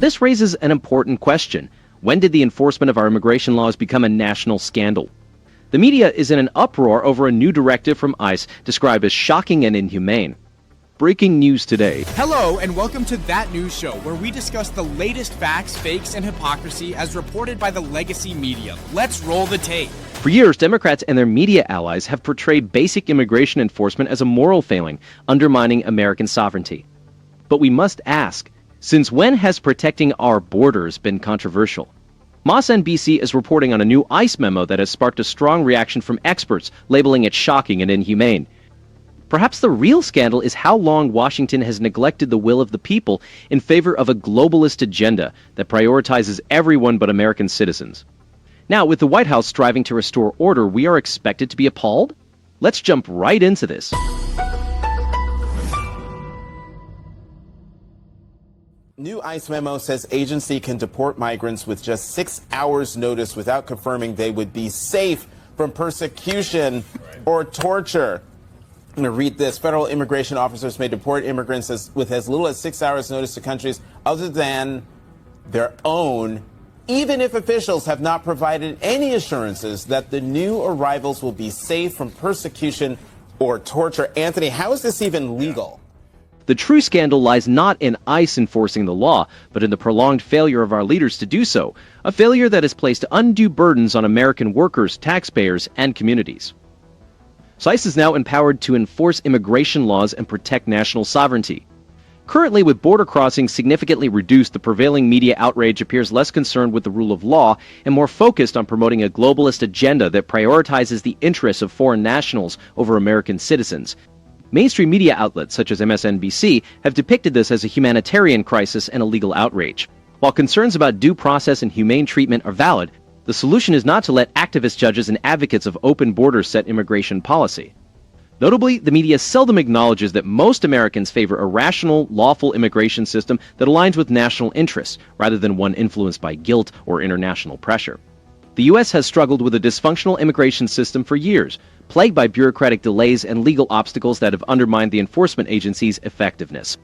But this raises an important question. When did the enforcement of our immigration laws become a national scandal? The media is in an uproar over a new directive from ICE described as shocking and inhumane. Breaking news today. Hello and welcome to That News Show, where we discuss the latest facts, fakes, and hypocrisy as reported by the legacy media. Let's roll the tape. For years, Democrats and their media allies have portrayed basic immigration enforcement as a moral failing, undermining American sovereignty. But we must ask, since when has protecting our borders been controversial? MSNBC is reporting on a new ICE memo that has sparked a strong reaction from experts, labeling it shocking and inhumane. Perhaps the real scandal is how long Washington has neglected the will of the people in favor of a globalist agenda that prioritizes everyone but American citizens. Now, with the White House striving to restore order, we are expected to be appalled? Let's jump right into this. New ICE memo says agency can deport migrants with just 6 hours' notice without confirming they would be safe from persecution or torture. I'm going to read this. Federal immigration officers may deport immigrants with as little as 6 hours' notice to countries other than their own, even if officials have not provided any assurances that the new arrivals will be safe from persecution or torture. Anthony, how is this even legal? The true scandal lies not in ICE enforcing the law, but in the prolonged failure of our leaders to do so, a failure that has placed undue burdens on American workers, taxpayers, and communities. ICE is now empowered to enforce immigration laws and protect national sovereignty. Currently, with border crossings significantly reduced, the prevailing media outrage appears less concerned with the rule of law and more focused on promoting a globalist agenda that prioritizes the interests of foreign nationals over American citizens. Mainstream media outlets such as MSNBC have depicted this as a humanitarian crisis and a legal outrage. While concerns about due process and humane treatment are valid, the solution is not to let activist judges and advocates of open borders set immigration policy. Notably, the media seldom acknowledges that most Americans favor a rational, lawful immigration system that aligns with national interests, rather than one influenced by guilt or international pressure. The U.S. has struggled with a dysfunctional immigration system for years, plagued by bureaucratic delays and legal obstacles that have undermined the enforcement agency's effectiveness.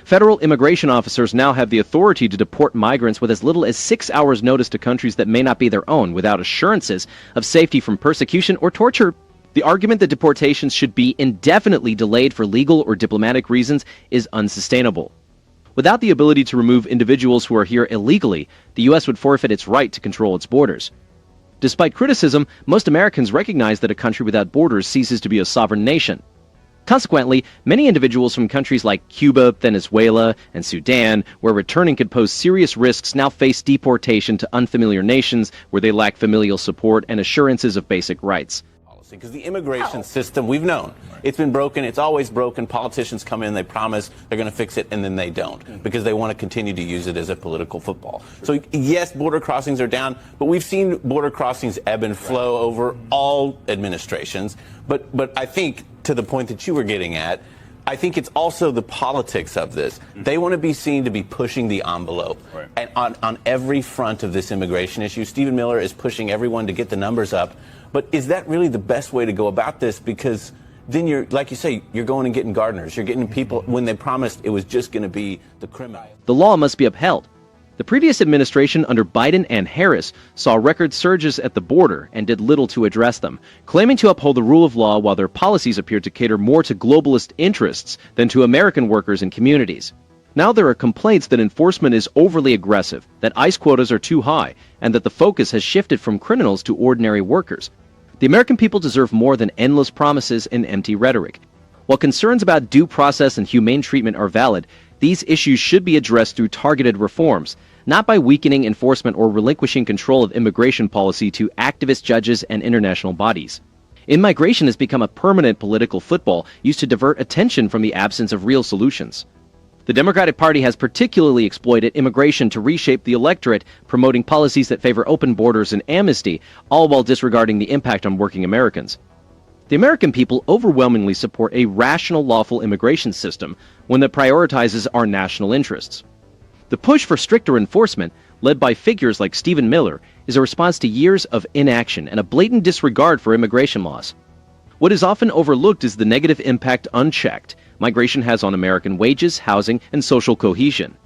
Federal immigration officers now have the authority to deport migrants with as little as 6 hours' notice to countries that may not be their own, without assurances of safety from persecution or torture. The argument that deportations should be indefinitely delayed for legal or diplomatic reasons is unsustainable. Without the ability to remove individuals who are here illegally, the U.S. would forfeit its right to control its borders. Despite criticism, most Americans recognize that a country without borders ceases to be a sovereign nation. Consequently, many individuals from countries like Cuba, Venezuela, and Sudan, where returning could pose serious risks, now face deportation to unfamiliar nations where they lack familial support and assurances of basic rights. Because the immigration system, we've known, it's been broken, it's always broken. Politicians come in, they promise they're going to fix it, and then they don't, because they want to continue to use it as a political football. So yes, border crossings are down, but we've seen border crossings ebb and flow over all administrations. But I think, to the point that you were getting at, I think it's also the politics of this. They want to be seen to be pushing the envelope. And on every front of this immigration issue, Stephen Miller is pushing everyone to get the numbers up. But is that really the best way to go about this? Because then you're, like you say, you're going and getting gardeners. You're getting people when they promised it was just going to be the criminal. The law must be upheld. The previous administration under Biden and Harris saw record surges at the border and did little to address them, claiming to uphold the rule of law while their policies appeared to cater more to globalist interests than to American workers and communities. Now there are complaints that enforcement is overly aggressive, that ICE quotas are too high, and that the focus has shifted from criminals to ordinary workers. The American people deserve more than endless promises and empty rhetoric. While concerns about due process and humane treatment are valid, these issues should be addressed through targeted reforms, not by weakening enforcement or relinquishing control of immigration policy to activist judges and international bodies. Immigration has become a permanent political football used to divert attention from the absence of real solutions. The Democratic Party has particularly exploited immigration to reshape the electorate, promoting policies that favor open borders and amnesty, all while disregarding the impact on working Americans. The American people overwhelmingly support a rational, lawful immigration system, one that prioritizes our national interests. The push for stricter enforcement, led by figures like Stephen Miller, is a response to years of inaction and a blatant disregard for immigration laws. What is often overlooked is the negative impact unchecked migration has on American wages, housing, and social cohesion.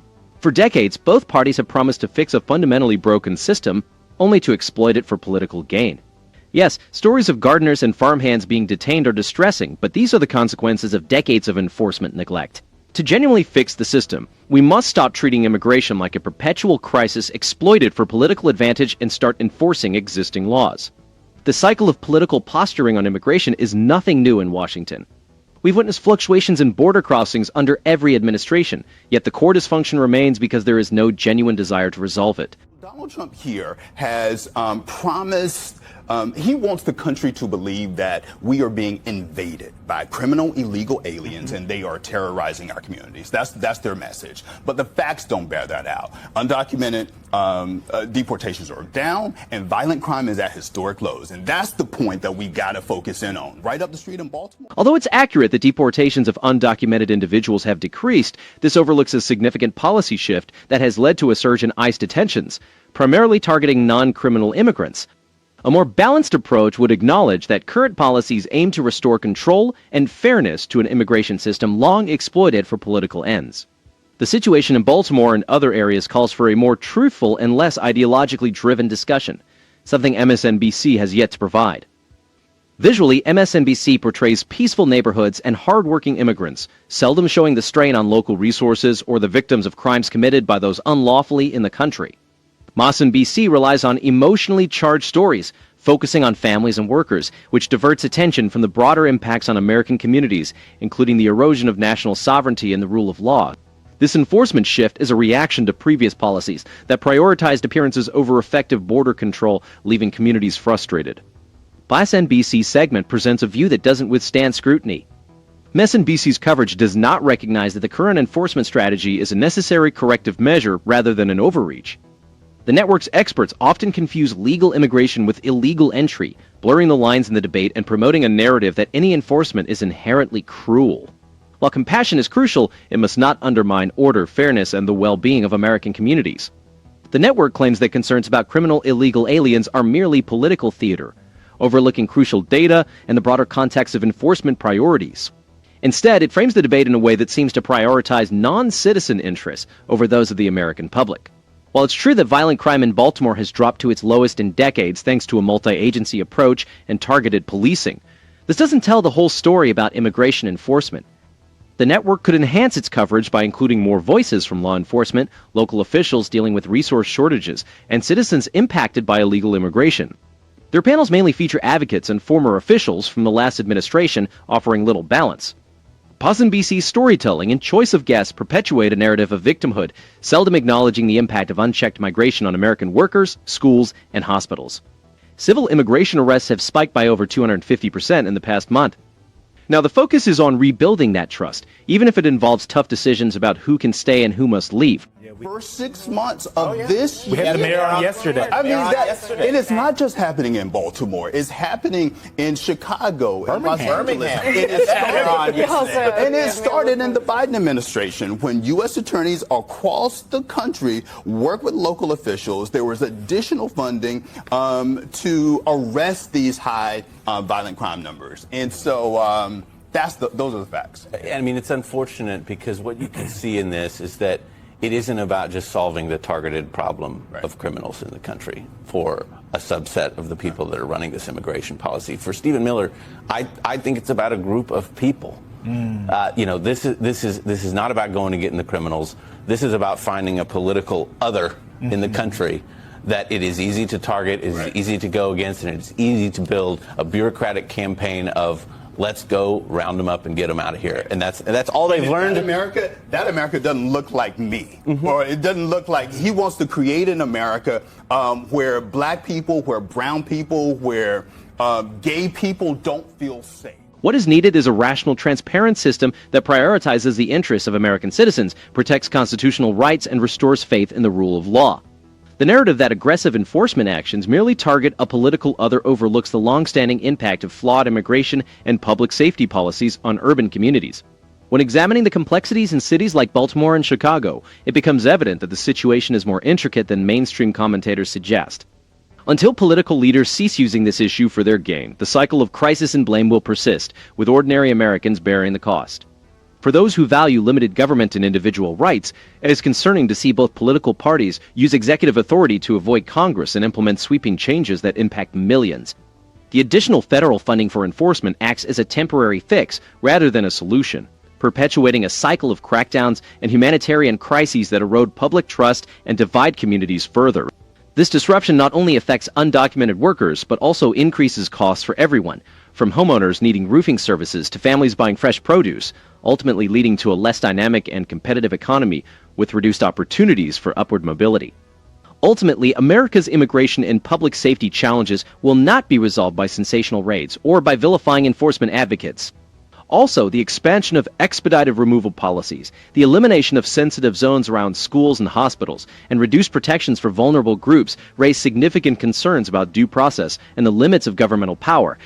For decades, both parties have promised to fix a fundamentally broken system, only to exploit it for political gain. Yes, stories of gardeners and farmhands being detained are distressing, but these are the consequences of decades of enforcement neglect. To genuinely fix the system, we must stop treating immigration like a perpetual crisis exploited for political advantage and start enforcing existing laws. The cycle of political posturing on immigration is nothing new in Washington. We've witnessed fluctuations in border crossings under every administration, yet the core dysfunction remains because there is no genuine desire to resolve it. Donald Trump here has promised, he wants the country to believe that we are being invaded by criminal illegal aliens and they are terrorizing our communities. That's their message. But the facts don't bear that out. Undocumented deportations are down and violent crime is at historic lows. And that's the point that we got to focus in on. Right up the street in Baltimore. Although it's accurate that deportations of undocumented individuals have decreased, this overlooks a significant policy shift that has led to a surge in ICE detentions, primarily targeting non-criminal immigrants. A more balanced approach would acknowledge that current policies aim to restore control and fairness to an immigration system long exploited for political ends. The situation in Baltimore and other areas calls for a more truthful and less ideologically driven discussion, something MSNBC has yet to provide. Visually, MSNBC portrays peaceful neighborhoods and hard-working immigrants, seldom showing the strain on local resources or the victims of crimes committed by those unlawfully in the country. MSNBC relies on emotionally charged stories, focusing on families and workers, which diverts attention from the broader impacts on American communities, including the erosion of national sovereignty and the rule of law. This enforcement shift is a reaction to previous policies that prioritized appearances over effective border control, leaving communities frustrated. MSNBC's segment presents a view that doesn't withstand scrutiny. MSNBC's coverage does not recognize that the current enforcement strategy is a necessary corrective measure rather than an overreach. The network's experts often confuse legal immigration with illegal entry, blurring the lines in the debate and promoting a narrative that any enforcement is inherently cruel. While compassion is crucial, it must not undermine order, fairness, and the well-being of American communities. The network claims that concerns about criminal illegal aliens are merely political theater, overlooking crucial data and the broader context of enforcement priorities. Instead, it frames the debate in a way that seems to prioritize non-citizen interests over those of the American public. While it's true that violent crime in Baltimore has dropped to its lowest in decades thanks to a multi-agency approach and targeted policing, this doesn't tell the whole story about immigration enforcement. The network could enhance its coverage by including more voices from law enforcement, local officials dealing with resource shortages, and citizens impacted by illegal immigration. Their panels mainly feature advocates and former officials from the last administration, offering little balance. MSNBC's storytelling and choice of guests perpetuate a narrative of victimhood, seldom acknowledging the impact of unchecked migration on American workers, schools, and hospitals. Civil immigration arrests have spiked by over 250% in the past month. Now, the focus is on rebuilding that trust, even if it involves tough decisions about who can stay and who must leave. First 6 months of this year. We had the mayor on yesterday. I mean, and it's not just happening in Baltimore. It's happening in Chicago, in Los Angeles. And it started in the Biden administration when U.S. attorneys across the country worked with local officials. There was additional funding to arrest these high violent crime numbers. And so those are the facts. I mean, it's unfortunate because what you can see in this is that it isn't about just solving the targeted problem of criminals in the country for a subset of the people that are running this immigration policy. For Stephen Miller, I think it's about a group of people. This is not about going and getting the criminals. This is about finding a political other in the country that it is easy to target, it is easy to go against, and it's easy to build a bureaucratic campaign of let's go round them up and get them out of here. And that's all they've learned. That America doesn't look like me. Or it doesn't look like he wants to create an America where black people, where brown people, where gay people don't feel safe. What is needed is a rational, transparent system that prioritizes the interests of American citizens, protects constitutional rights, and restores faith in the rule of law. The narrative that aggressive enforcement actions merely target a political other overlooks the long-standing impact of flawed immigration and public safety policies on urban communities. When examining the complexities in cities like Baltimore and Chicago, it becomes evident that the situation is more intricate than mainstream commentators suggest. Until political leaders cease using this issue for their gain, the cycle of crisis and blame will persist, with ordinary Americans bearing the cost. For those who value limited government and individual rights, it is concerning to see both political parties use executive authority to avoid Congress and implement sweeping changes that impact millions. The additional federal funding for enforcement acts as a temporary fix rather than a solution, perpetuating a cycle of crackdowns and humanitarian crises that erode public trust and divide communities further. This disruption not only affects undocumented workers, but also increases costs for everyone, from homeowners needing roofing services to families buying fresh produce, ultimately leading to a less dynamic and competitive economy with reduced opportunities for upward mobility. Ultimately, America's immigration and public safety challenges will not be resolved by sensational raids or by vilifying enforcement advocates. Also, the expansion of expedited removal policies, the elimination of sensitive zones around schools and hospitals, and reduced protections for vulnerable groups raise significant concerns about due process and the limits of governmental power.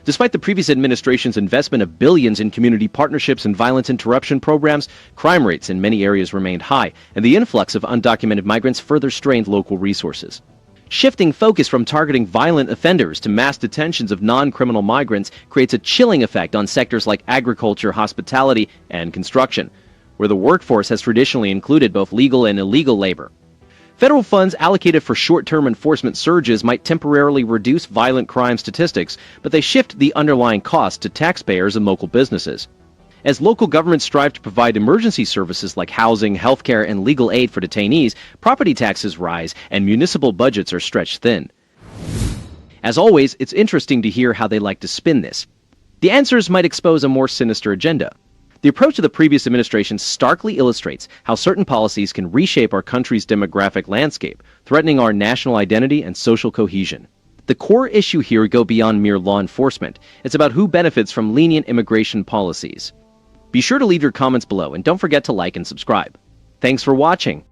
Despite the previous administration's investment of billions in community partnerships and violence interruption programs, crime rates in many areas remained high, and the influx of undocumented migrants further strained local resources. Shifting focus from targeting violent offenders to mass detentions of non-criminal migrants creates a chilling effect on sectors like agriculture, hospitality, and construction, where the workforce has traditionally included both legal and illegal labor. Federal funds allocated for short-term enforcement surges might temporarily reduce violent crime statistics, but they shift the underlying cost to taxpayers and local businesses. As local governments strive to provide emergency services like housing, healthcare, and legal aid for detainees, property taxes rise and municipal budgets are stretched thin. As always, it's interesting to hear how they like to spin this. The answers might expose a more sinister agenda. The approach of the previous administration starkly illustrates how certain policies can reshape our country's demographic landscape, threatening our national identity and social cohesion. The core issue here go beyond mere law enforcement. It's about who benefits from lenient immigration policies. Be sure to leave your comments below and don't forget to like and subscribe. Thanks for watching.